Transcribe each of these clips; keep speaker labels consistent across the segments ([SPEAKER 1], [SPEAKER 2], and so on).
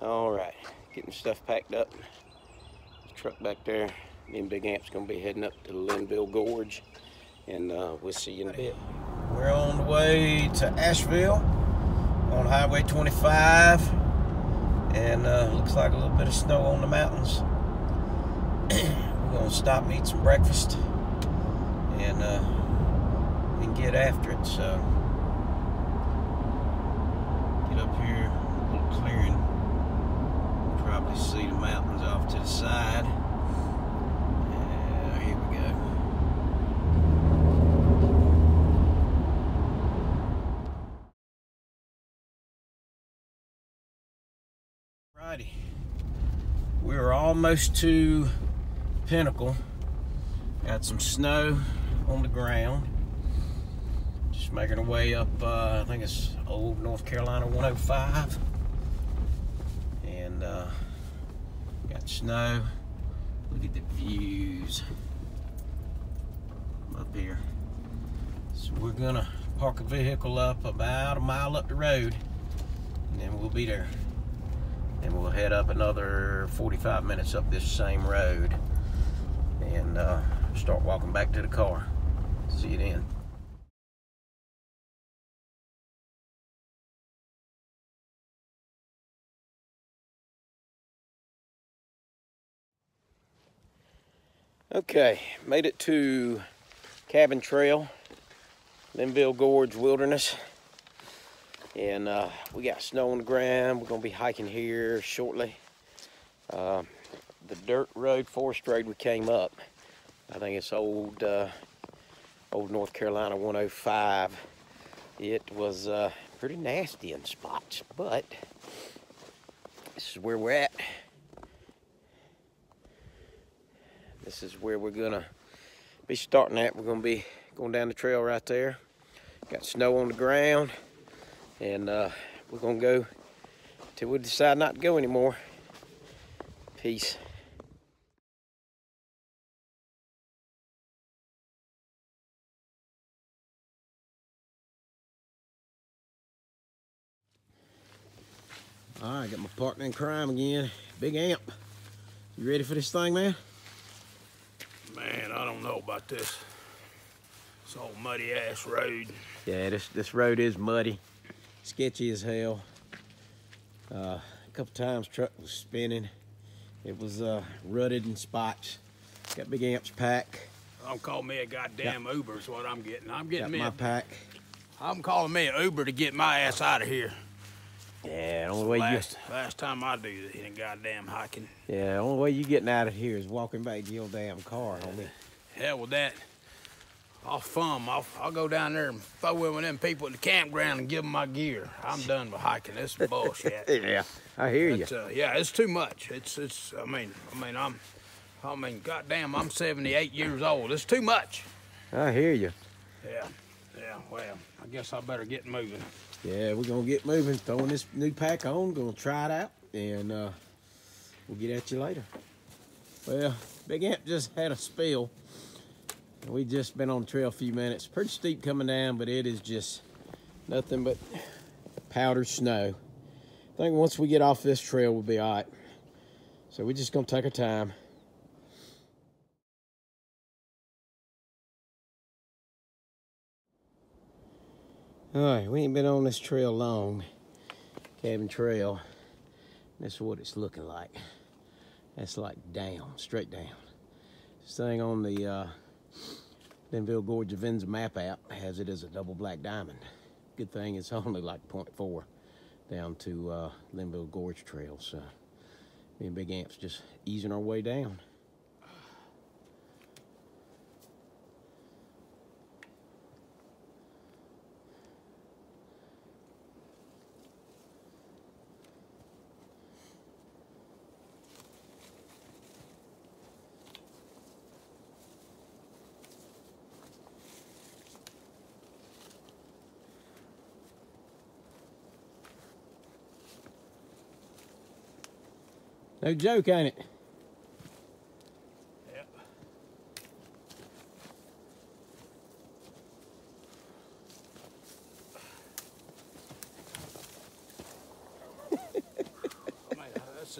[SPEAKER 1] All right, getting stuff packed up. Truck back there. Me and Big Amp's gonna be heading up to Linville Gorge, and we'll see you in a bit. We're on the way to Asheville on Highway 25, and looks like a little bit of snow on the mountains. We're gonna stop and eat some breakfast, and we can get after it. So get up here, a little clearing. Probably see the mountains off to the side. Here we go. Righty, we're almost to Pinnacle. Got some snow on the ground. Just making our way up, I think it's old North Carolina 105. And got snow. Look at the views up here. So we're gonna park a vehicle up about a mile up the road, and then we'll be there. And we'll head up another 45 minutes up this same road and start walking back to the car. See you then. Okay, made it to Cabin Trail, Linville Gorge Wilderness, and we got snow on the ground. We're gonna be hiking here shortly. The dirt road, forest road we came up, I think it's old North Carolina 105. It was pretty nasty in spots, but this is where we're at. This is where we're gonna be starting at. We're gonna be going down the trail right there. Got snow on the ground, and we're gonna go till we decide not to go anymore. Peace. All right, got my partner in crime again, Big Amp. You ready for this thing, man?
[SPEAKER 2] Man, I don't know about this. This old muddy ass road.
[SPEAKER 1] Yeah, this road is muddy, sketchy as hell. A couple times truck was spinning. It was rutted in spots. Got Big Amp's pack.
[SPEAKER 2] Don't call me a goddamn Uber is what I'm getting. I'm getting
[SPEAKER 1] Got
[SPEAKER 2] me
[SPEAKER 1] my pack.
[SPEAKER 2] I'm calling me an Uber to get my ass out of here.
[SPEAKER 1] Yeah, the only way
[SPEAKER 2] last time I do this goddamn hiking.
[SPEAKER 1] Yeah, the only way you getting out of here is walking back to your damn car, homie.
[SPEAKER 2] Hell with that. I'll go down there and throw in with them people at the campground and give them my gear. I'm done with hiking. This is bullshit.
[SPEAKER 1] Yeah, I hear you.
[SPEAKER 2] Yeah, it's too much. I mean, goddamn, I'm 78 years old. It's too much.
[SPEAKER 1] I hear you.
[SPEAKER 2] Yeah, well, I guess I better get moving.
[SPEAKER 1] Yeah, we're gonna get moving, throwing this new pack on, gonna try it out, and we'll get at you later. Well, Big Amp just had a spill. We just been on the trail a few minutes. Pretty steep coming down, but it is just nothing but powdered snow. I think once we get off this trail, we'll be all right. So we're just gonna take our time. All right, we ain't been on this trail long. Cabin Trail. This is what it's looking like. That's like down, straight down. This thing on the Linville Gorge Avenza map app has it as a double black diamond. Good thing it's only like 0.4 down to Linville Gorge Trail. So me and Big Amp's just easing our way down. No joke, ain't it?
[SPEAKER 2] Yep.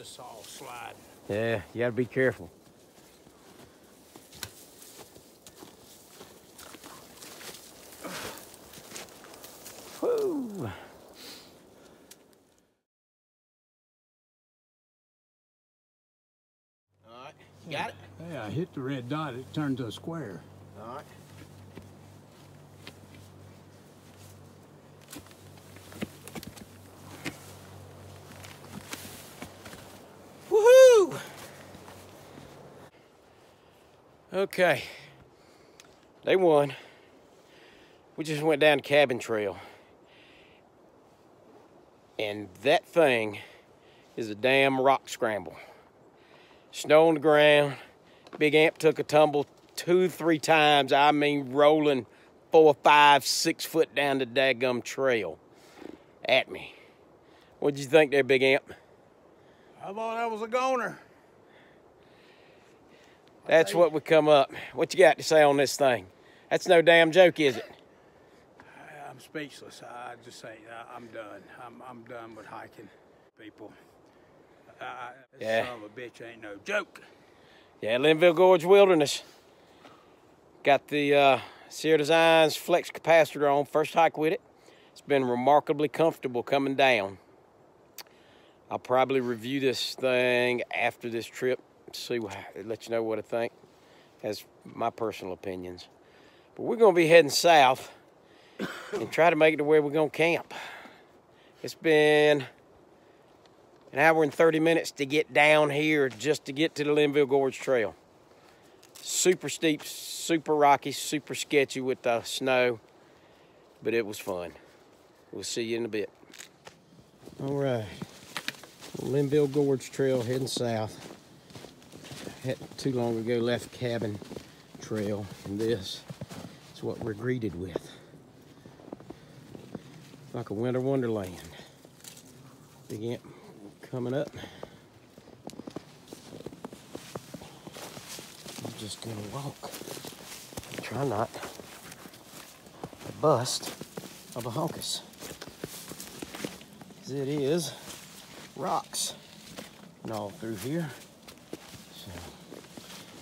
[SPEAKER 2] just all sliding.
[SPEAKER 1] Yeah, you gotta be careful. Woo! All right, you got it?
[SPEAKER 2] Yeah, I hit the red dot, it turned to a square.
[SPEAKER 1] All right. Woohoo! Okay, day one. We just went down Cabin Trail. And that thing is a damn rock scramble. Snow on the ground. Big Amp took a tumble 2-3 times. I mean, rolling 4, 5, 6 foot down the daggum trail at me. What'd you think there, Big Amp?
[SPEAKER 2] I thought that was a goner.
[SPEAKER 1] That's what would come up. What you got to say on this thing? That's no damn joke, is it?
[SPEAKER 2] I'm speechless. I just say I'm done. I'm done with hiking, people.
[SPEAKER 1] Yeah.
[SPEAKER 2] Son of a bitch ain't no joke.
[SPEAKER 1] Yeah, Linville Gorge Wilderness. Got the Sierra Designs flex capacitor on. First hike with it. It's been remarkably comfortable coming down. I'll probably review this thing after this trip. See, let you know what I think. That's my personal opinions. But we're gonna be heading south and try to make it to where we're gonna camp. It's been an hour and 30 minutes to get down here just to get to the Linville Gorge Trail. Super steep, super rocky, super sketchy with the snow, but it was fun. We'll see you in a bit. All right, Linville Gorge Trail heading south. Hadn't too long ago left Cabin Trail, and this is what we're greeted with. Like a winter wonderland. Big Amp coming up. I'm just gonna walk. Try not to bust of a honkus. 'Cause it is rocks and all through here. So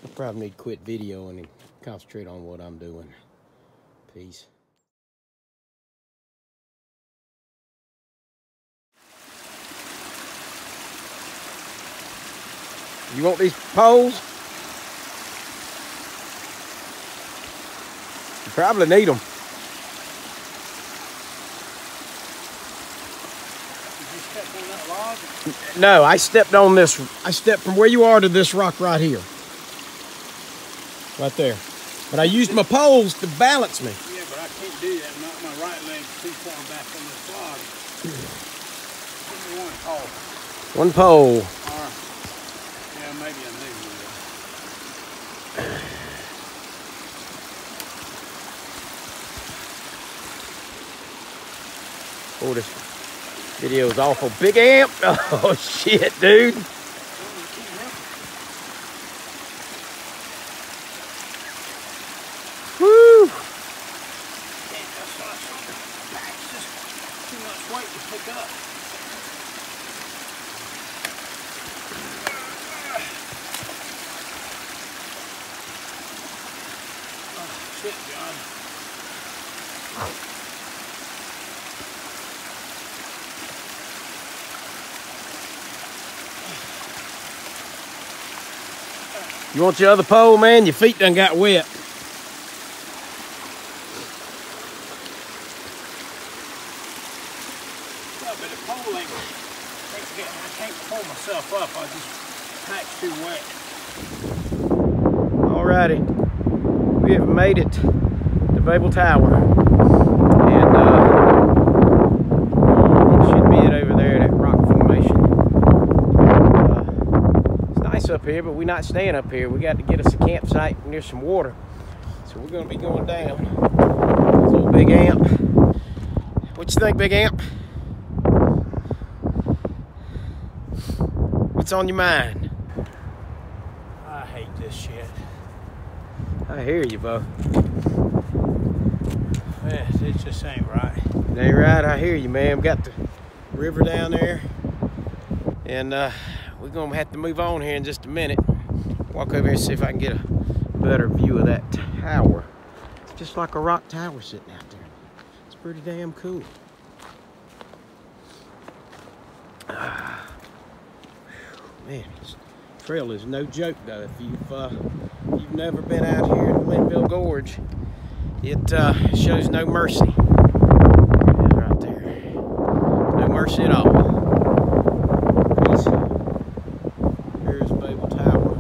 [SPEAKER 1] I probably need to quit videoing and concentrate on what I'm doing. Peace. You want these poles? You probably need them.
[SPEAKER 2] Did you step on that log?
[SPEAKER 1] No, I stepped on this. I stepped from where you are to this rock right here. Right there. But I used my poles to balance me.
[SPEAKER 2] Yeah, but I can't do that. My right leg's too far back on this log. Give me one pole.
[SPEAKER 1] One pole.
[SPEAKER 2] Or, yeah, maybe a new one.
[SPEAKER 1] Oh, this video is awful. Big Amp. Oh, shit, dude. Woo.
[SPEAKER 2] It's just too much weight to pick up. Oh, shit, John.
[SPEAKER 1] You want your other pole, man? Your feet done got wet.
[SPEAKER 2] Yeah, but the pole ain't, I can't pull myself up. I just pack's too wet.
[SPEAKER 1] Alrighty. We have made it to Babel Tower. And it should be it over there, that rock formation. It's nice up here, but we're not staying up here. We got to get us a campsite near some water. So we're gonna be going down. This old Big Amp. What you think, Big Amp? What's on your mind?
[SPEAKER 2] I hate this shit.
[SPEAKER 1] I hear you, Bo.
[SPEAKER 2] Yeah, it just ain't right.
[SPEAKER 1] It ain't right, I hear you, man. We got the river down there. And we're gonna have to move on here in just a minute. Walk over here and see if I can get a better view of that tower. It's just like a rock tower sitting out there. It's pretty damn cool. Man, this trail is no joke though. If you've never been out here in the Linville Gorge, it shows no mercy. Right there, no mercy at all. Here's Babel Tower.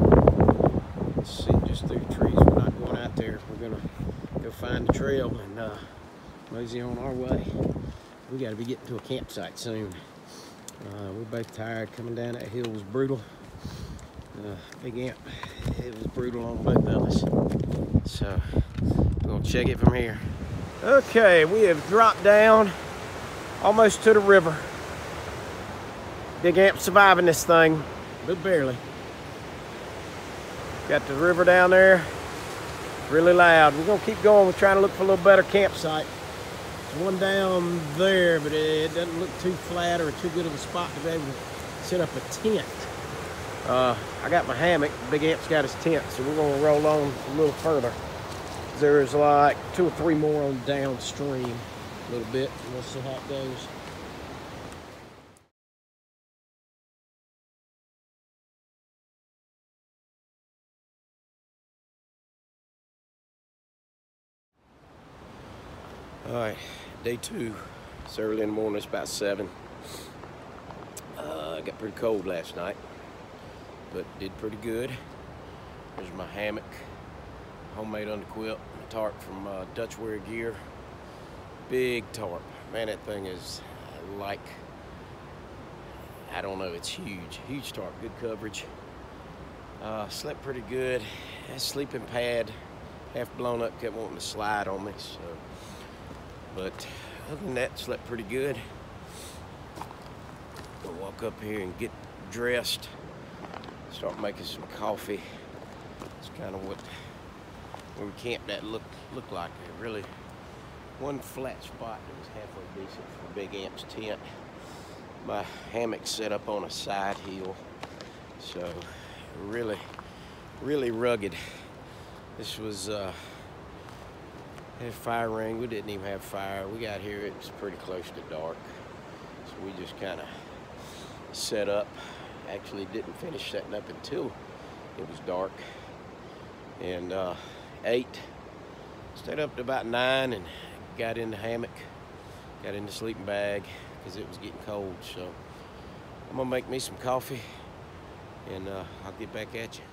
[SPEAKER 1] Let's see just through the trees. We're not going out there. We're gonna go find the trail and mosey on our way. We got to be getting to a campsite soon. We're both tired. Coming down that hill was brutal. Big Amp, it was brutal on both of us. So, we're gonna check it from here. Okay, we have dropped down almost to the river. Big Amp surviving this thing, but barely. Got the river down there, really loud. We're gonna keep going. We're trying to look for a little better campsite. There's one down there, but it doesn't look too flat or too good of a spot to be able to set up a tent. I got my hammock. Big Amp's got his tent, so we're gonna roll on a little further. There's like 2 or 3 more on downstream a little bit. We'll see how it goes. All right, day 2. It's early in the morning. It's about 7. It got pretty cold last night, but did pretty good. There's my hammock, homemade underquilt, and a tarp from Dutch Wear Gear. Big tarp. Man, that thing is like, I don't know, it's huge. Huge tarp, good coverage. Slept pretty good. That sleeping pad, half blown up, kept wanting to slide on me. So, but other than that, slept pretty good. We'll walk up here and get dressed. Start making some coffee. It's kind of what where we camped at looked like. It really one flat spot that was halfway decent for Big Amp's tent. My hammock set up on a side hill, so really rugged. This was had a fire ring. We didn't even have fire. We got here, it was pretty close to dark, so we just kind of set up. Actually didn't finish setting up until it was dark, and ate, stayed up to about 9 and got in the hammock, got in the sleeping bag because it was getting cold. So I'm gonna make me some coffee and I'll get back at you.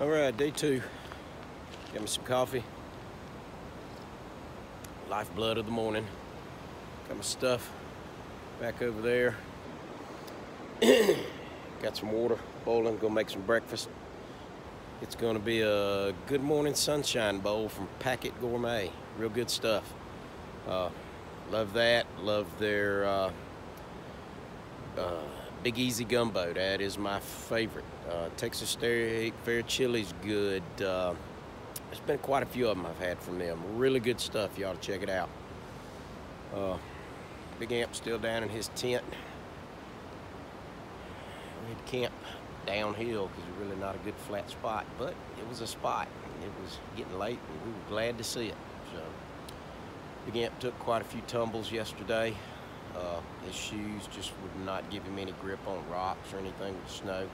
[SPEAKER 1] All right, day 2. Got me some coffee, lifeblood of the morning. Got my stuff back over there. Got some water boiling, gonna make some breakfast. It's gonna be a Good Morning Sunshine Bowl from Packet Gourmet. Real good stuff. Love that. Love their Big Easy Gumbo. That is my favorite. Texas State Fair Chili's good. There's been quite a few of them I've had from them. Really good stuff. You ought to check it out. Big Amp's still down in his tent. We had to camp downhill because it's really not a good flat spot, but it was a spot. It was getting late and we were glad to see it. So Big Amp took quite a few tumbles yesterday. His shoes just would not give him any grip on rocks or anything with snow.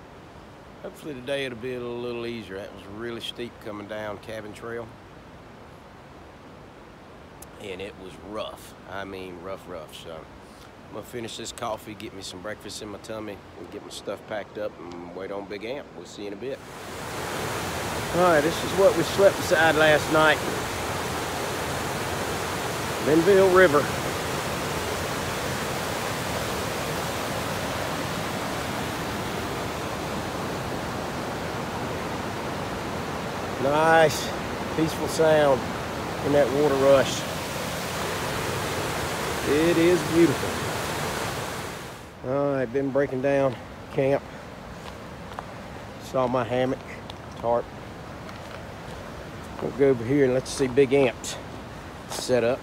[SPEAKER 1] Hopefully today it'll be a little easier. That was really steep coming down Cabin Trail, and it was rough. I mean rough. So I'm gonna finish this coffee, get me some breakfast in my tummy, and get my stuff packed up and wait on Big Amp. We'll see you in a bit. All right, this is what we slept beside last night. Linville River. Nice, peaceful sound in that water rush. It is beautiful. All right, been breaking down camp. Saw my hammock, tarp. We'll go over here and let's see Big Amp's set up.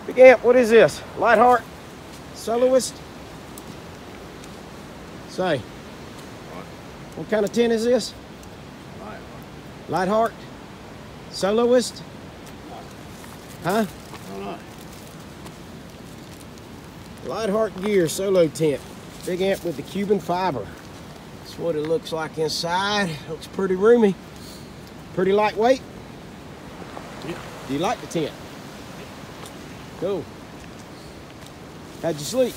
[SPEAKER 1] Big Amp, what is this? Lightheart? Soloist? Say, what kind of tent is this? Lightheart? Soloist? Huh? Lightheart Gear solo tent. Big amp with the Cuban fiber. That's what it looks like inside. Looks pretty roomy. Pretty lightweight.
[SPEAKER 2] Yep.
[SPEAKER 1] Do you like the tent? Cool. How'd you sleep?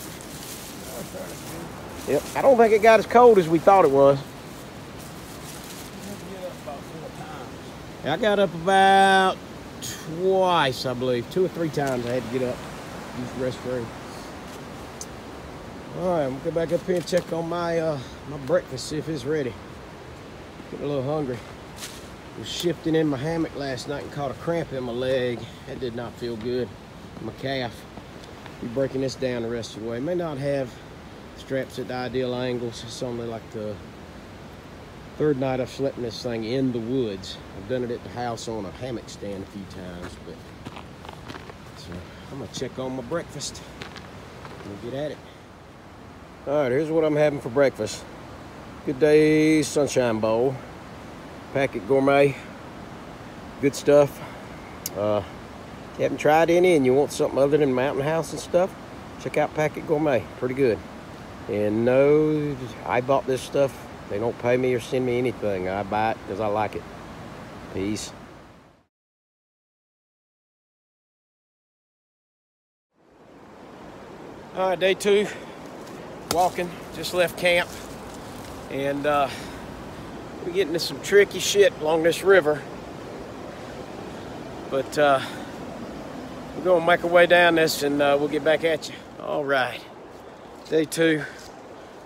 [SPEAKER 1] Yep. I don't think it got as cold as we thought it was. I got up about twice, I believe. 2 or 3 times I had to get up, use the restroom. All right, I'm gonna go back up here and check on my my breakfast, see if it's ready. Getting a little hungry. Was shifting in my hammock last night and caught a cramp in my leg. That did not feel good. My calf. Be breaking this down the rest of the way. May not have straps at the ideal angles. It's only like the 3rd night I've slept in this thing in the woods. I've done it at the house on a hammock stand a few times, but so I'm gonna check on my breakfast. We'll get at it. All right, here's what I'm having for breakfast. Good Day Sunshine Bowl. Packet Gourmet. Good stuff. If you haven't tried any and you want something other than Mountain House and stuff, check out Packet Gourmet. Pretty good. And no, I bought this stuff. They don't pay me or send me anything. I buy it because I like it. Peace. All right, day 2. Walking. Just left camp. And we're getting into some tricky shit along this river. But we're going to make our way down this and we'll get back at you. All right. Day 2.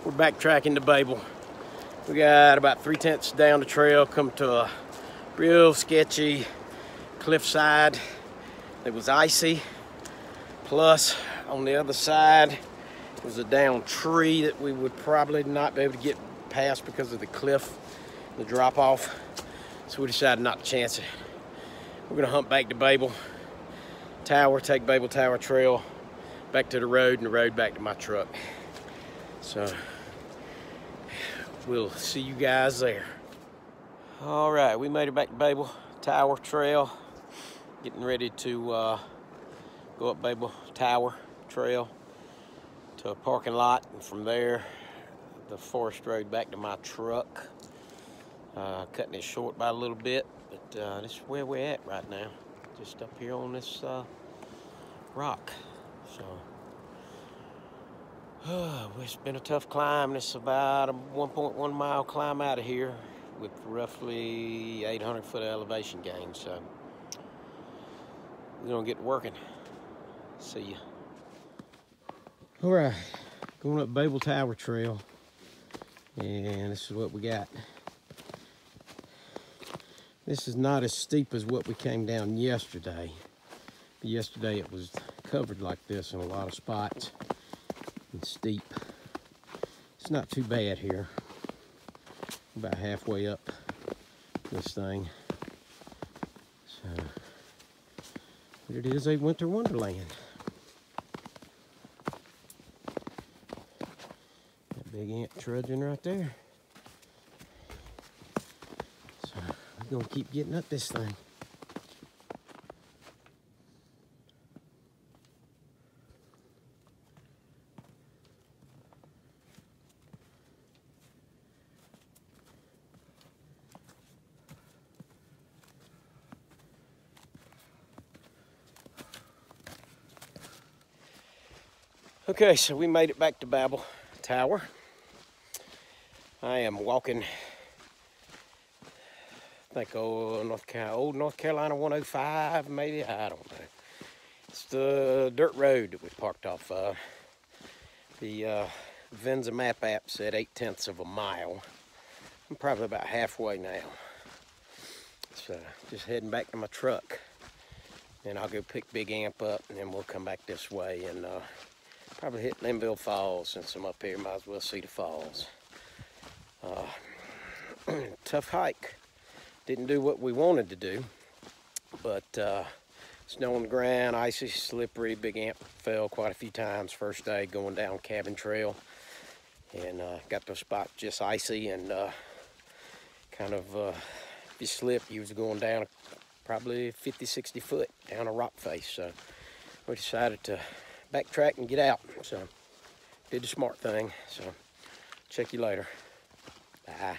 [SPEAKER 1] We're backtracking to Babel. We got about 3/10 down the trail, come to a real sketchy cliffside that was icy. Plus, on the other side was a down tree that we would probably not be able to get past because of the cliff, the drop off. So we decided not to chance it. We're gonna hunt back to Babel Tower, take Babel Tower Trail back to the road and the road back to my truck. So we'll see you guys there. All right, we made it back to Babel Tower Trail. Getting ready to go up Babel Tower Trail to a parking lot, and from there, the forest road back to my truck. Cutting it short by a little bit, but this is where we're at right now. Just up here on this rock. So, it's been a tough climb. It's about a 1.1 mile climb out of here with roughly 800 foot of elevation gain. So, we're gonna get working. See ya. All right, going up Babel Tower Trail, and this is what we got. This is not as steep as what we came down yesterday. Yesterday it was covered like this in a lot of spots and steep. It's not too bad here. About halfway up this thing. So, here it is, a winter wonderland. That big ant trudging right there. So, we're gonna keep getting up this thing. Okay, so we made it back to Babel Tower. I am walking, I think, old North Carolina 105, maybe, I don't know. It's the dirt road that we parked off of. The Venza map app said 8/10 of a mile. I'm probably about halfway now. So, just heading back to my truck. And I'll go pick Big Amp up, and then we'll come back this way and probably hit Linville Falls. Since I'm up here, might as well see the falls. Tough hike. Didn't do what we wanted to do, but snow on the ground, icy, slippery. Big Amp fell quite a few times first day going down Cabin Trail. And got those spots just icy, and kind of, if you slipped, you was going down probably 50, 60 foot down a rock face. So we decided to backtrack and get out. So did the smart thing. So check you later. Bye.